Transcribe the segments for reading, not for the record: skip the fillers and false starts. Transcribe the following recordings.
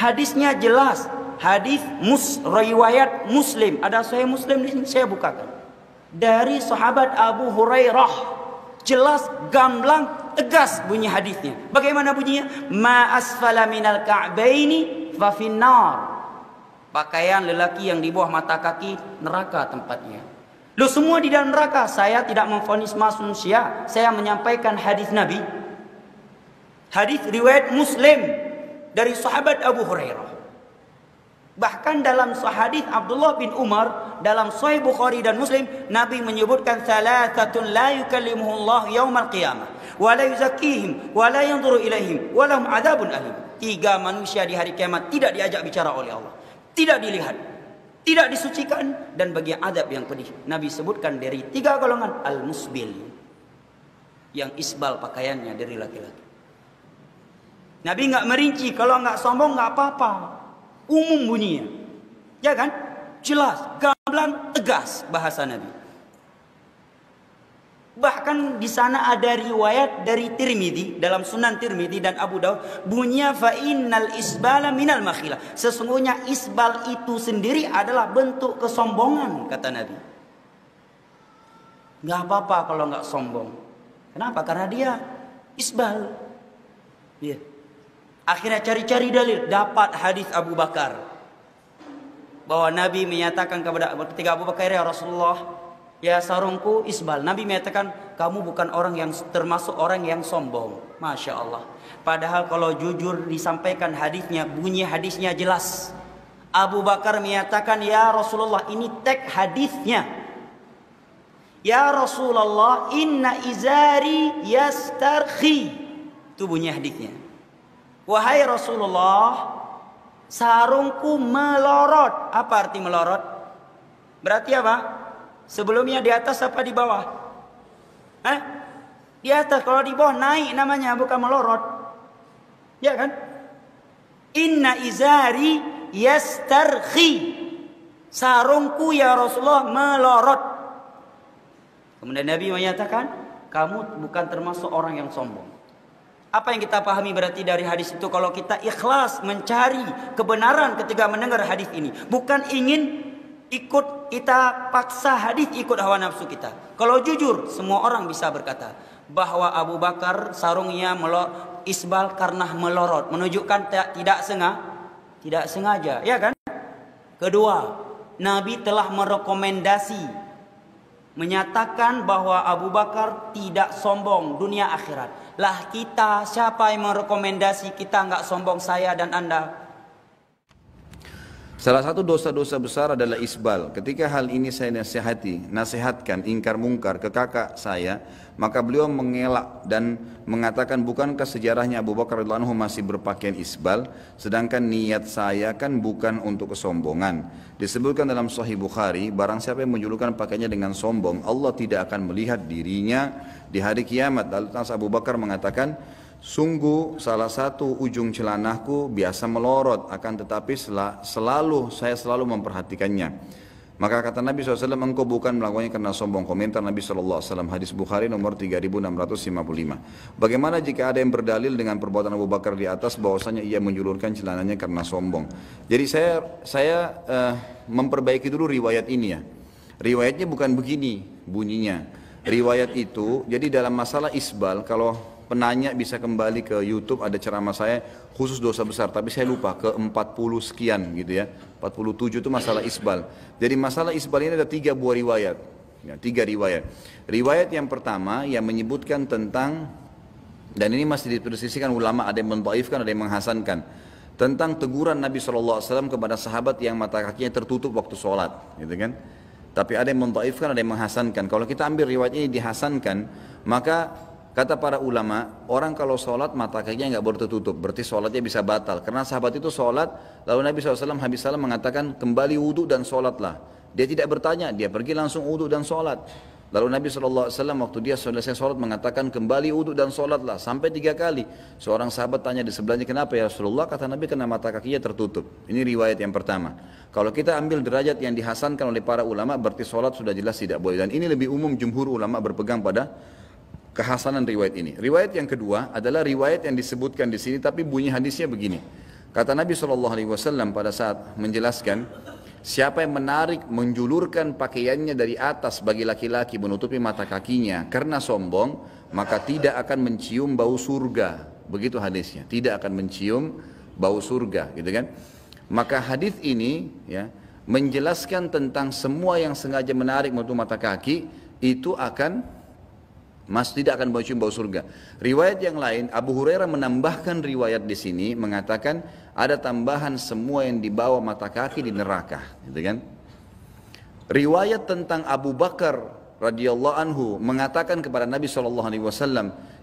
Hadisnya jelas. Hadis riwayat Muslim. Ada Sahih Muslim di sini, saya bukakan. Dari sahabat Abu Hurairah. Jelas, gamblang, tegas bunyi hadisnya. Bagaimana bunyinya? Ma asfala minal ka'baini fa finnar. Pakaian lelaki yang di bawah mata kaki, neraka tempatnya. Loh, semua di dalam neraka. Saya tidak memvonis manusia, saya menyampaikan hadis Nabi. Hadis riwayat Muslim dari sahabat Abu Hurairah. Bahkan dalam hadis Abdullah bin Umar dalam Sahih Bukhari dan Muslim, Nabi menyebutkan salasatun la yukallimuhullah yaumal qiyamah wa la yuzakkihim wa la yanzuru ilaihim wa lahum adzabun alim. 3 manusia di hari kiamat tidak diajak bicara oleh Allah, tidak dilihat, tidak disucikan, dan bagi azab yang pedih. Nabi sebutkan dari 3 golongan. Al-musbil, yang isbal pakaiannya dari laki-laki. Nabi nggak merinci, kalau nggak sombong nggak apa-apa, umum bunyinya, ya kan? Jelas, gamblang, tegas bahasa Nabi. Bahkan di sana ada riwayat dari Tirmidzi, dalam Sunan Tirmidzi dan Abu Daud, bunyinya fa innal isbala minal makhilah. Sesungguhnya isbal itu sendiri adalah bentuk kesombongan, kata Nabi. Nggak apa-apa kalau nggak sombong. Kenapa? Karena dia isbal. Iya. Akhirnya cari-cari dalil, dapat hadis Abu Bakar bahwa Nabi menyatakan ketika Abu Bakar, ya Rasulullah, ya sarungku isbal. Nabi menyatakan, kamu bukan orang yang termasuk orang yang sombong. Masya Allah. Padahal kalau jujur disampaikan hadisnya, bunyi hadisnya jelas. Abu Bakar menyatakan, ya Rasulullah, ini teks hadisnya. Ya Rasulullah, inna izari yastarkhi. Itu bunyi hadisnya. Wahai Rasulullah, sarungku melorot. Apa arti melorot? Berarti apa? Sebelumnya di atas apa di bawah? Di atas. Kalau di bawah naik namanya, bukan melorot. Ya kan? Inna izari yastarkhi. Sarungku ya Rasulullah melorot. Kemudian Nabi menyatakan, kamu bukan termasuk orang yang sombong. Apa yang kita pahami berarti dari hadis itu? Kalau kita ikhlas mencari kebenaran ketika mendengar hadis ini, bukan ingin ikut, kita paksa hadis ikut hawa nafsu kita. Kalau jujur, semua orang bisa berkata bahwa Abu Bakar sarungnya isbal karena melorot, menunjukkan tidak sengaja, ya kan? Kedua, Nabi telah merekomendasi, menyatakan bahwa Abu Bakar tidak sombong dunia akhirat. Lah kita, siapa yang merekomendasi kita nggak sombong, saya dan Anda? Salah satu dosa-dosa besar adalah isbal. Ketika hal ini saya nasihatkan ingkar mungkar ke kakak saya, maka beliau mengelak dan mengatakan, bukankah sejarahnya Abu Bakar radhiyallahu anhu masih berpakaian isbal, sedangkan niat saya kan bukan untuk kesombongan. Disebutkan dalam Sahih Bukhari, barang siapa yang menjulukan pakaiannya dengan sombong, Allah tidak akan melihat dirinya di hari kiamat. Lalu Abu Bakar mengatakan, sungguh salah satu ujung celanahku biasa melorot, akan tetapi saya selalu memperhatikannya. Maka kata Nabi SAW, engkau bukan melakukannya karena sombong. Komentar Nabi SAW, hadis Bukhari nomor 3655. Bagaimana jika ada yang berdalil dengan perbuatan Abu Bakar di atas bahwasanya ia menjulurkan celananya karena sombong? Jadi saya memperbaiki dulu riwayat ini ya. Riwayatnya bukan begini bunyinya. Riwayat itu, jadi dalam masalah isbal, kalau penanya bisa kembali ke YouTube, ada ceramah saya khusus dosa besar, tapi saya lupa ke 40 sekian gitu ya, 47 itu masalah isbal. Jadi masalah isbal ini ada 3 buah riwayat ya, 3 riwayat. Riwayat yang pertama yang menyebutkan tentang, dan ini masih dipersisikan ulama, ada yang mendhaifkan, ada yang menghasankan, tentang teguran Nabi SAW kepada sahabat yang mata kakinya tertutup waktu sholat gitu kan. Tapi ada yang mendhaifkan, ada yang menghasankan. Kalau kita ambil riwayat ini dihasankan, maka kata para ulama, orang kalau sholat mata kakinya nggak boleh tertutup, berarti sholatnya bisa batal. Karena sahabat itu sholat, lalu Nabi SAW habis salam mengatakan, kembali wudhu dan sholatlah. Dia tidak bertanya, dia pergi langsung wudhu dan sholat. Lalu Nabi SAW waktu dia selesai sholat mengatakan, kembali wudhu dan sholatlah, sampai 3 kali. Seorang sahabat tanya di sebelahnya, kenapa ya Rasulullah? Kata Nabi, karena mata kakinya tertutup. Ini riwayat yang pertama. Kalau kita ambil derajat yang dihasankan oleh para ulama, berarti sholat sudah jelas tidak boleh. Dan ini lebih umum, jumhur ulama berpegang pada kehasanan riwayat ini. Riwayat yang kedua adalah riwayat yang disebutkan di sini, tapi bunyi hadisnya begini. Kata Nabi SAW pada saat menjelaskan, siapa yang menjulurkan pakaiannya dari atas bagi laki-laki menutupi mata kakinya karena sombong, maka tidak akan mencium bau surga. Begitu hadisnya, tidak akan mencium bau surga, gitu kan? Maka hadis ini ya menjelaskan tentang semua yang sengaja menarik menutup mata kaki itu akan tidak akan mencium bau surga. Riwayat yang lain, Abu Hurairah menambahkan riwayat di sini mengatakan ada tambahan semua yang dibawa mata kaki di neraka, gitu kan? Riwayat tentang Abu Bakar radhiyallahu anhu mengatakan kepada Nabi SAW,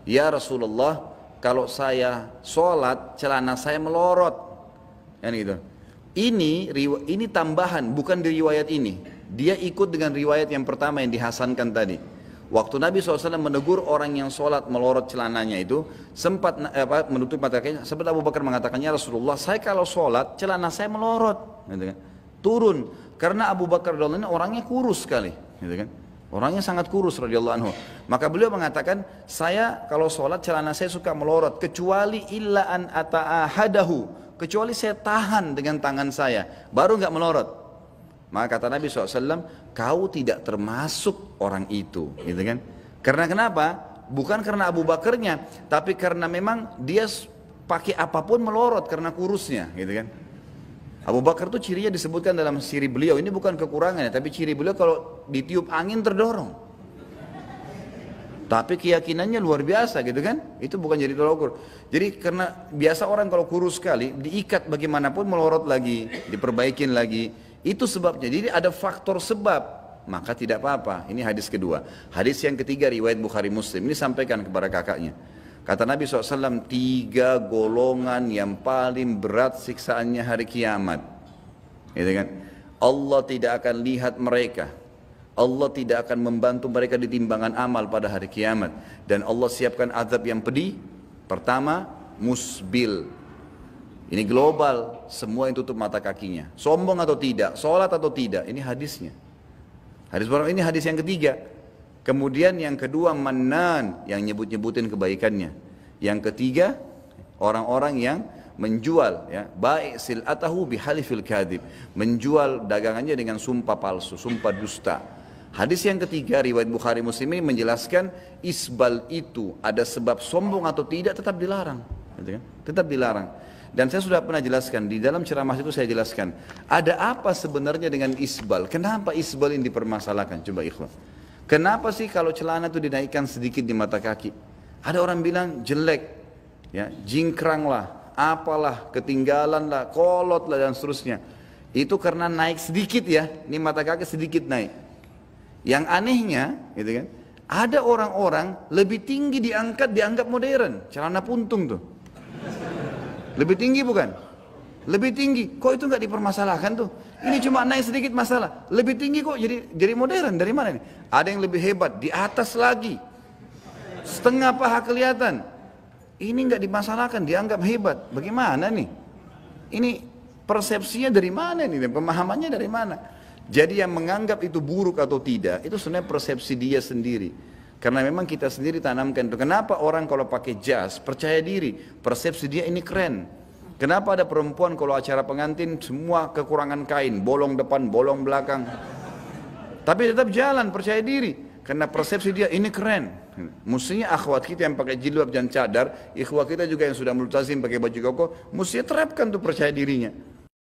ya Rasulullah, kalau saya sholat celana saya melorot, kan gitu. Ini tambahan, bukan di riwayat ini. Dia ikut dengan riwayat yang pertama yang dihasankan tadi. Waktu Nabi SAW menegur orang yang sholat melorot celananya itu, sempat menutup mata kakinya, sempat Abu Bakar mengatakannya, Rasulullah, saya kalau sholat celana saya melorot, gitu kan? Turun, karena Abu Bakar radhiyallahu anhu orangnya kurus sekali, gitu kan? Orangnya sangat kurus radhiyallahu anhu. Maka beliau mengatakan, saya kalau sholat celana saya suka melorot, kecuali illa an ata'ahadahu, kecuali saya tahan dengan tangan saya, baru nggak melorot. Maka kata Nabi SAW, kau tidak termasuk orang itu, gitu kan? Karena kenapa? Bukan karena Abu Bakarnya, tapi karena memang dia pakai apapun melorot karena kurusnya, gitu kan? Abu Bakar itu cirinya disebutkan dalam ciri beliau, ini bukan kekurangannya, tapi ciri beliau kalau ditiup angin terdorong. Tapi keyakinannya luar biasa, gitu kan? Itu bukan jadi tolak ukur. Jadi karena biasa orang kalau kurus sekali, diikat bagaimanapun melorot lagi, diperbaikin lagi. Itu sebabnya. Jadi ada faktor sebab, maka tidak apa-apa. Ini hadis kedua. Hadis yang ketiga riwayat Bukhari Muslim. Ini sampaikan kepada kakaknya. Kata Nabi SAW, 3 golongan yang paling berat siksaannya hari kiamat. Gitu kan? Allah tidak akan lihat mereka. Allah tidak akan membantu mereka di timbangan amal pada hari kiamat. Dan Allah siapkan azab yang pedih. Pertama, musbil. Ini global, semua yang tutup mata kakinya. Sombong atau tidak, sholat atau tidak, ini hadisnya. Ini hadis yang ketiga. Kemudian yang kedua, mannan, yang nyebut-nyebutin kebaikannya. Yang ketiga, orang-orang yang menjual, ya, baik sil'atahu bihalifil kadhib, menjual dagangannya dengan sumpah palsu, sumpah dusta. Hadis yang ketiga, riwayat Bukhari Muslim ini menjelaskan isbal itu ada sebab sombong atau tidak tetap dilarang, gitu kan? Tetap dilarang. Dan saya sudah pernah jelaskan, di dalam ceramah itu saya jelaskan, ada apa sebenarnya dengan isbal? Kenapa isbal ini dipermasalahkan? Coba ikhwan. Kenapa sih kalau celana itu dinaikkan sedikit di mata kaki? Ada orang bilang jelek, ya, jingkrang lah, apalah, ketinggalan lah, kolot lah dan seterusnya. Itu karena naik sedikit ya, ini mata kaki sedikit naik. Yang anehnya, gitu kan, ada orang-orang lebih tinggi dianggap modern, celana puntung tuh. Lebih tinggi bukan? Lebih tinggi. Kok itu nggak dipermasalahkan tuh? Ini cuma naik sedikit masalah. Lebih tinggi kok jadi modern. Dari mana nih? Ada yang lebih hebat di atas lagi. Setengah paha kelihatan. Ini nggak dimasalahkan, dianggap hebat. Bagaimana nih? Ini persepsinya dari mana nih? Pemahamannya dari mana? Jadi yang menganggap itu buruk atau tidak, itu sebenarnya persepsi dia sendiri. Karena memang kita sendiri tanamkan itu. Kenapa orang kalau pakai jas percaya diri, persepsi dia ini keren. Kenapa ada perempuan kalau acara pengantin semua kekurangan kain, bolong depan, bolong belakang. Tapi tetap jalan percaya diri. Karena persepsi dia ini keren. Mestinya akhwat kita yang pakai jilbab dan cadar, ikhwat kita juga yang sudah multazim pakai baju koko, mestinya terapkan tuh percaya dirinya.